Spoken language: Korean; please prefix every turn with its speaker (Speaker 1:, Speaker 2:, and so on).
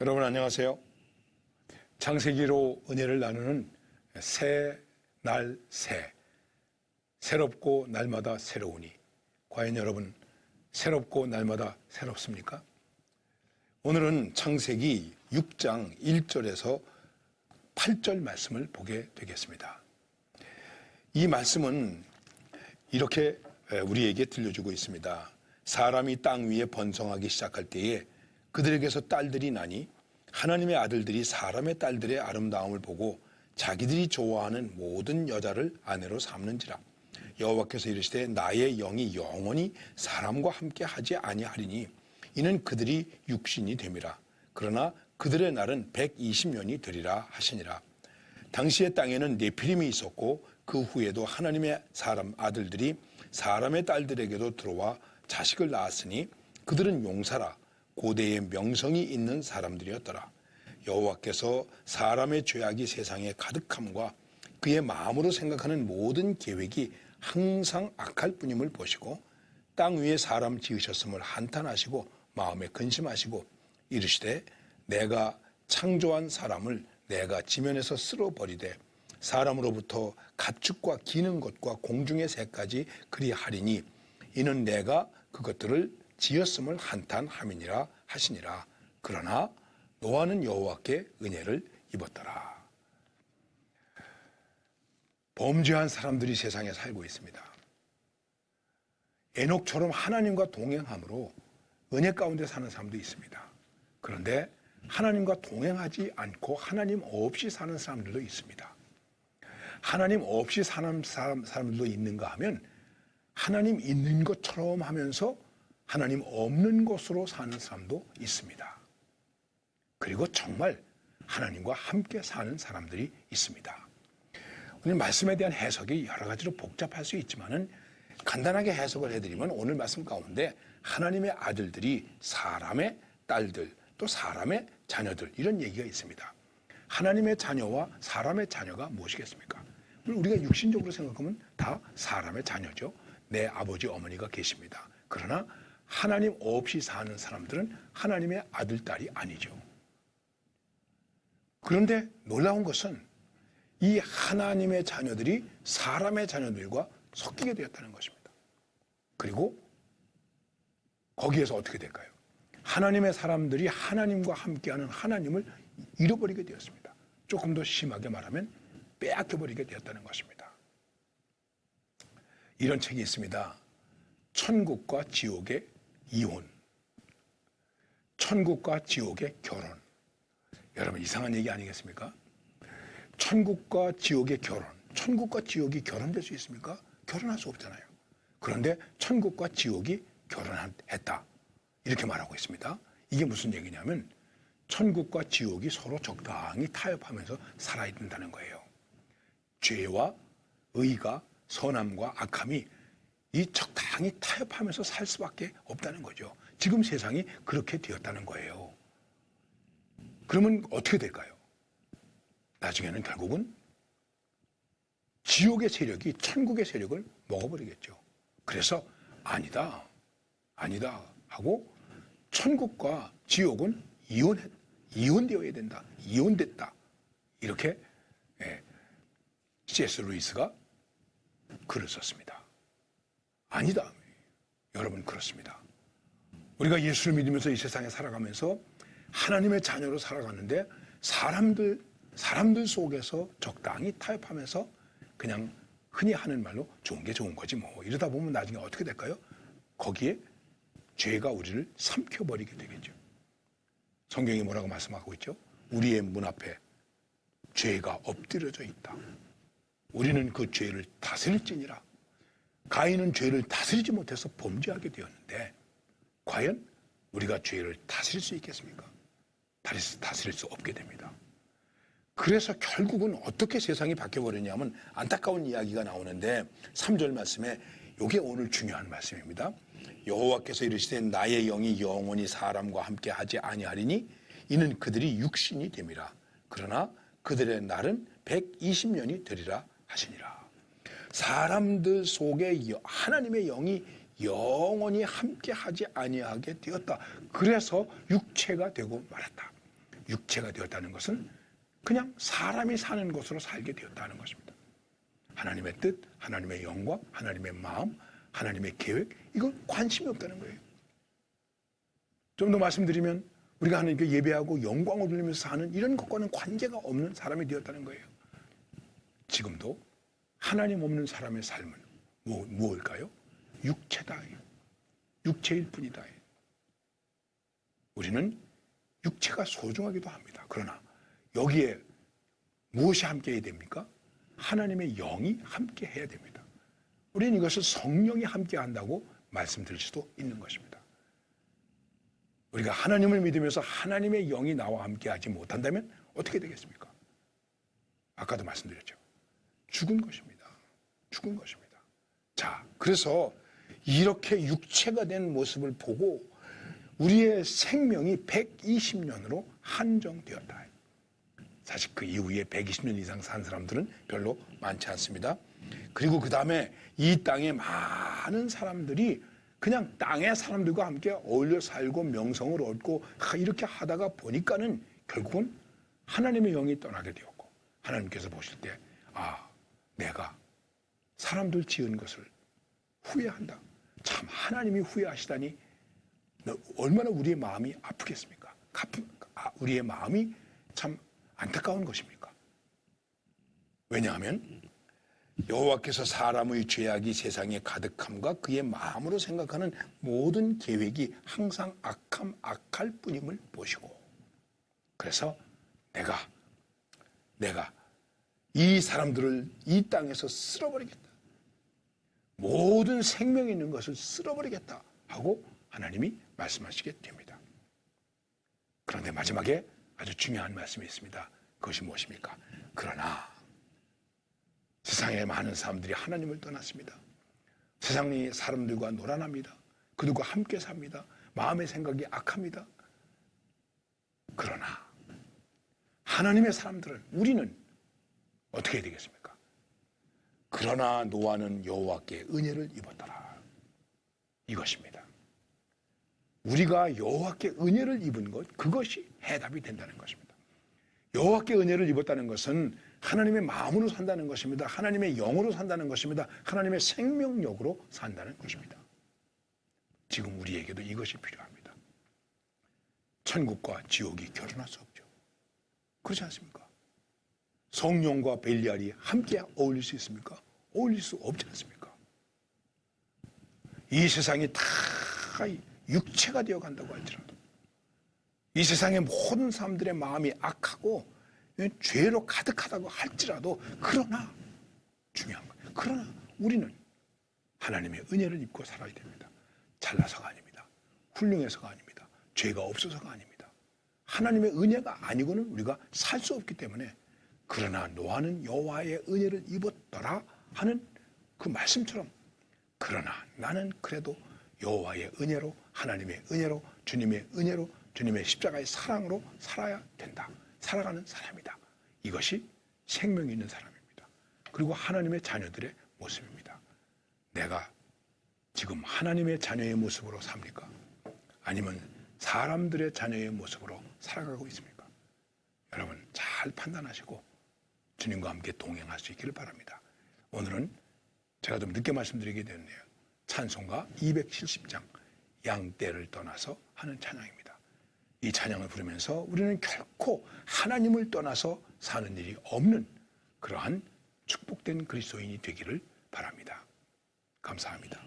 Speaker 1: 여러분 안녕하세요. 창세기로 은혜를 나누는 새 날 새, 새롭고 날마다 새로우니. 과연 여러분 새롭고 날마다 새롭습니까? 오늘은 창세기 6장 1절에서 8절 말씀을 보게 되겠습니다. 이 말씀은 이렇게 우리에게 들려주고 있습니다. 사람이 땅 위에 번성하기 시작할 때에 그들에게서 딸들이 나니 하나님의 아들들이 사람의 딸들의 아름다움을 보고 자기들이 좋아하는 모든 여자를 아내로 삼는지라. 여호와께서 이르시되 나의 영이 영원히 사람과 함께 하지 아니하리니 이는 그들이 육신이 됨이라. 그러나 그들의 날은 120년이 되리라 하시니라. 당시의 땅에는 네피림이 있었고 그 후에도 하나님의 사람 아들들이 사람의 딸들에게도 들어와 자식을 낳았으니 그들은 용사라 고대의 명성이 있는 사람들이었더라. 여호와께서 사람의 죄악이 세상에 가득함과 그의 마음으로 생각하는 모든 계획이 항상 악할 뿐임을 보시고 땅 위에 사람 지으셨음을 한탄하시고 마음에 근심하시고 이르시되 내가 창조한 사람을 내가 지면에서 쓸어버리되 사람으로부터 가축과 기는 것과 공중의 새까지 그리하리니 이는 내가 그것들을 지었음을 한탄함이니라 하시니라. 그러나 노아는 여호와께 은혜를 입었더라. 범죄한 사람들이 세상에 살고 있습니다. 에녹처럼 하나님과 동행함으로 은혜 가운데 사는 사람도 있습니다. 그런데 하나님과 동행하지 않고 하나님 없이 사는 사람들도 있습니다. 하나님 없이 사는 사람들도 있는가 하면 하나님 있는 것처럼 하면서 하나님 없는 곳으로 사는 사람도 있습니다. 그리고 정말 하나님과 함께 사는 사람들이 있습니다. 오늘 말씀에 대한 해석이 여러 가지로 복잡할 수 있지만은 간단하게 해석을 해드리면 오늘 말씀 가운데 하나님의 아들들이 사람의 딸들 또 사람의 자녀들 이런 얘기가 있습니다. 하나님의 자녀와 사람의 자녀가 무엇이겠습니까? 우리가 육신적으로 생각하면 다 사람의 자녀죠. 내 아버지 어머니가 계십니다. 그러나 하나님 없이 사는 사람들은 하나님의 아들, 딸이 아니죠. 그런데 놀라운 것은 이 하나님의 자녀들이 사람의 자녀들과 섞이게 되었다는 것입니다. 그리고 거기에서 어떻게 될까요? 하나님의 사람들이 하나님과 함께하는 하나님을 잃어버리게 되었습니다. 조금 더 심하게 말하면 빼앗겨버리게 되었다는 것입니다. 이런 책이 있습니다. 천국과 지옥의 이혼, 천국과 지옥의 결혼. 여러분 이상한 얘기 아니겠습니까? 천국과 지옥의 결혼, 천국과 지옥이 결혼될 수 있습니까? 결혼할 수 없잖아요. 그런데 천국과 지옥이 결혼했다 이렇게 말하고 있습니다. 이게 무슨 얘기냐면 천국과 지옥이 서로 적당히 타협하면서 살아야 된다는 거예요. 죄와 의가 선함과 악함이 이 적당히 타협하면서 살 수밖에 없다는 거죠. 지금 세상이 그렇게 되었다는 거예요. 그러면 어떻게 될까요? 나중에는 결국은 지옥의 세력이 천국의 세력을 먹어버리겠죠. 그래서 아니다 하고 천국과 지옥은 이혼되어야 된다. 이혼됐다. 이렇게 C.S. 루이스가 글을 썼습니다. 아니다. 여러분 그렇습니다. 우리가 예수를 믿으면서 이 세상에 살아가면서 하나님의 자녀로 살아가는데 사람들 속에서 적당히 타협하면서 그냥 흔히 하는 말로 좋은 게 좋은 거지 뭐 이러다 보면 나중에 어떻게 될까요? 거기에 죄가 우리를 삼켜버리게 되겠죠. 성경이 뭐라고 말씀하고 있죠? 우리의 문 앞에 죄가 엎드려져 있다. 우리는 그 죄를 다스릴지니라. 가인은 죄를 다스리지 못해서 범죄하게 되었는데 과연 우리가 죄를 다스릴 수 있겠습니까? 다스릴 수 없게 됩니다. 그래서 결국은 어떻게 세상이 바뀌어버렸냐면 안타까운 이야기가 나오는데 3절 말씀에 이게 오늘 중요한 말씀입니다. 여호와께서 이르시되 나의 영이 영원히 사람과 함께 하지 아니하리니 이는 그들이 육신이 됨이라. 그러나 그들의 날은 120년이 되리라 하시니라. 사람들 속에 하나님의 영이 영원히 함께 하지 아니하게 되었다. 그래서 육체가 되고 말았다. 육체가 되었다는 것은 그냥 사람이 사는 것으로 살게 되었다는 것입니다. 하나님의 뜻, 하나님의 영광, 하나님의 마음, 하나님의 계획, 이건 관심이 없다는 거예요. 좀 더 말씀드리면 우리가 하나님께 예배하고 영광을 돌리면서 사는 이런 것과는 관계가 없는 사람이 되었다는 거예요. 지금도 하나님 없는 사람의 삶은 무엇일까요? 육체다. 육체일 뿐이다. 우리는 육체가 소중하기도 합니다. 그러나 여기에 무엇이 함께 해야 됩니까? 하나님의 영이 함께 해야 됩니다. 우리는 이것을 성령이 함께 한다고 말씀드릴 수도 있는 것입니다. 우리가 하나님을 믿으면서 하나님의 영이 나와 함께 하지 못한다면 어떻게 되겠습니까? 아까도 말씀드렸죠. 죽은 것입니다. 죽은 것입니다. 자, 그래서 이렇게 육체가 된 모습을 보고 우리의 생명이 120년으로 한정되었다. 사실 그 이후에 120년 이상 산 사람들은 별로 많지 않습니다. 그리고 그 다음에 이 땅에 많은 사람들이 그냥 땅의 사람들과 함께 어울려 살고 명성을 얻고 이렇게 하다가 보니까는 결국은 하나님의 영이 떠나게 되었고, 하나님께서 보실 때 내가 사람들 지은 것을 후회한다. 참 하나님이 후회하시다니 얼마나 우리의 마음이 아프겠습니까? 우리의 마음이 참 안타까운 것입니까? 왜냐하면 여호와께서 사람의 죄악이 세상에 가득함과 그의 마음으로 생각하는 모든 계획이 항상 악할 뿐임을 보시고, 그래서 내가 이 사람들을 이 땅에서 쓸어버리겠다. 모든 생명이 있는 것을 쓸어버리겠다 하고 하나님이 말씀하시게 됩니다. 그런데 마지막에 아주 중요한 말씀이 있습니다. 그것이 무엇입니까? 그러나 세상에 많은 사람들이 하나님을 떠났습니다. 세상의 사람들과 놀아납니다. 그들과 함께 삽니다. 마음의 생각이 악합니다. 그러나 하나님의 사람들은, 우리는 어떻게 해야 되겠습니까? 그러나 노아는 여호와께 은혜를 입었더라. 이것입니다. 우리가 여호와께 은혜를 입은 것, 그것이 해답이 된다는 것입니다. 여호와께 은혜를 입었다는 것은 하나님의 마음으로 산다는 것입니다. 하나님의 영으로 산다는 것입니다. 하나님의 생명력으로 산다는 것입니다. 지금 우리에게도 이것이 필요합니다. 천국과 지옥이 결혼할 수 없죠. 그렇지 않습니까? 성령과 벨리알이 함께 어울릴 수 있습니까? 어울릴 수 없지 않습니까? 이 세상이 다 육체가 되어 간다고 할지라도, 이 세상의 모든 사람들의 마음이 악하고 죄로 가득하다고 할지라도, 그러나 중요한 거예요. 그러나 우리는 하나님의 은혜를 입고 살아야 됩니다. 잘나서가 아닙니다. 훌륭해서가 아닙니다. 죄가 없어서가 아닙니다. 하나님의 은혜가 아니고는 우리가 살 수 없기 때문에, 그러나 노아는 여호와의 은혜를 입었더라 하는 그 말씀처럼, 그러나 나는 그래도 여호와의 은혜로, 하나님의 은혜로, 주님의 은혜로, 주님의 십자가의 사랑으로 살아야 된다. 살아가는 사람이다. 이것이 생명이 있는 사람입니다. 그리고 하나님의 자녀들의 모습입니다. 내가 지금 하나님의 자녀의 모습으로 삽니까? 아니면 사람들의 자녀의 모습으로 살아가고 있습니까? 여러분 잘 판단하시고 주님과 함께 동행할 수 있기를 바랍니다. 오늘은 제가 좀 늦게 말씀드리게 됐네요. 찬송가 270장 양떼를 떠나서 하는 찬양입니다. 이 찬양을 부르면서 우리는 결코 하나님을 떠나서 사는 일이 없는 그러한 축복된 그리스도인이 되기를 바랍니다. 감사합니다.